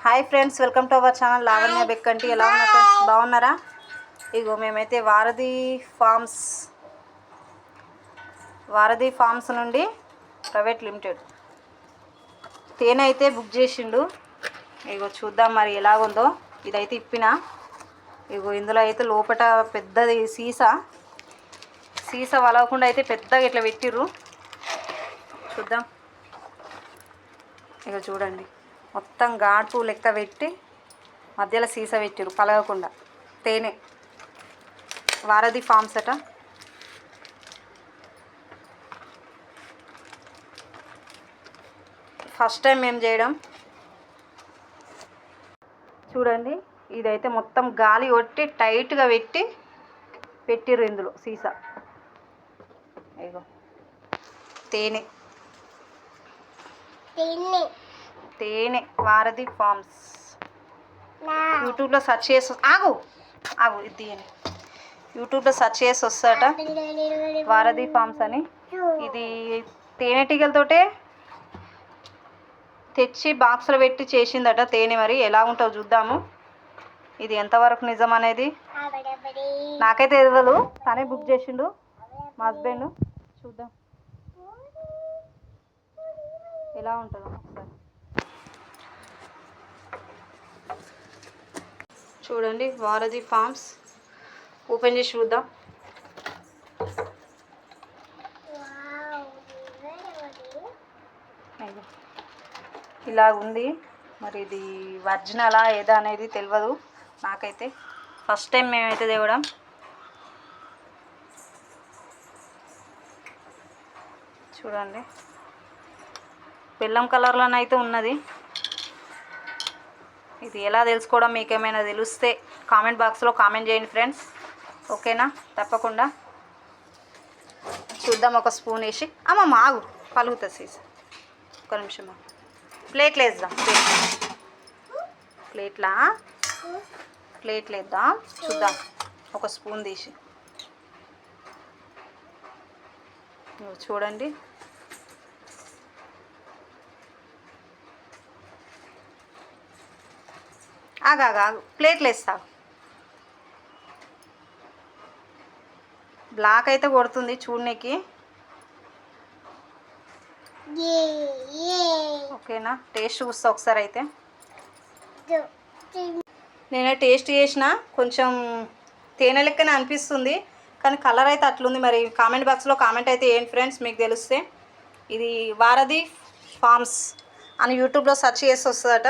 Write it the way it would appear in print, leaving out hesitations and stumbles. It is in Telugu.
Hi friends, welcome to our channel Lavanya Bekkanti. ఎలా ఉన్నారు ఫ్రెండ్స్? బాగున్నారా? ఇగో మేమైతే వారధి ఫార్మ్స్ నుండి ప్రైవేట్ లిమిటెడ్ తేనె అయితే బుక్ చేసిండు. ఇగో చూద్దాం మరి ఎలాగుందో. ఇదైతే ఇప్పిన. ఇగో ఇందులో అయితే లోపల పెద్దది సీసా వలవకుండా అయితే పెద్దగా ఇట్లా పెట్టిర్రు. చూద్దాం. ఇక చూడండి, మొత్తం ఘాటు లెక్క పెట్టి మధ్యలో సీసా పెట్టిరు పలగకుండా. తేనె వారధి ఫార్మ్స్ అట. ఫస్ట్ టైం మేము చేయడం. చూడండి, ఇదైతే మొత్తం గాలి కొట్టి టైట్గా పెట్టిర్రు ఇందులో సీసా. ఇగో తేనె వారధి ఫార్మ్స్. యూట్యూబ్లో సెర్చ్ చేసి ఇది యూట్యూబ్లో సెర్చ్ చేసి వస్తాట వారధి ఫార్మ్స్ అని. ఇది తేనెటీగలతోటే తెచ్చి బాక్స్లో పెట్టి చేసిందట తేనె. మరి ఎలా ఉంటుందో చూద్దాము. ఇది ఎంతవరకు నిజం అనేది నాకైతే తెలియదు. తనే బుక్ చేసిండు, మా హస్బెండ్. చూద్దాం ఎలా ఉంటుందో ఒకసారి. చూడండి, వారధి ఫార్మ్స్ ఓపెన్ చేసి చూద్దాం. ఇలా ఉంది. మరి ఇది ఒరిజినలా ఏదా అనేది తెలియదు నాకైతే. ఫస్ట్ టైం మేమైతే తేవడం. చూడండి, బెల్లం కలర్లోనైతే ఉన్నది. ఇది ఎలా తెలుసుకోవడం, మీకు ఏమైనా తెలిస్తే కామెంట్ బాక్స్లో కామెంట్ చేయండి ఫ్రెండ్స్. ఓకేనా? తప్పకుండా చూద్దాం. ఒక స్పూన్ వేసి ఆగు పలుగుతుంది సీసా. ఒక నిమిషం ప్లేట్లు వేద్దాం. ప్లేట్లు వేద్దాం. చూద్దాం. ఒక స్పూన్ తీసి చూడండి. ఆగు ప్లేట్లు వేస్తా. బ్లాక్ అయితే కొడుతుంది చూడనికి. ఓకేనా? టేస్ట్ చూస్తా ఒకసారి. అయితే నేనే టేస్ట్ చేసిన, కొంచెం తేనె లెక్కనే అనిపిస్తుంది, కానీ కలర్ అయితే అట్లుంది. మరి కామెంట్ బాక్స్లో కామెంట్ అయితే ఏంటి ఫ్రెండ్స్, మీకు తెలిస్తే. ఇది వారధి ఫార్మ్స్ అని యూట్యూబ్లో సెర్చ్ చేసి వస్తుందట.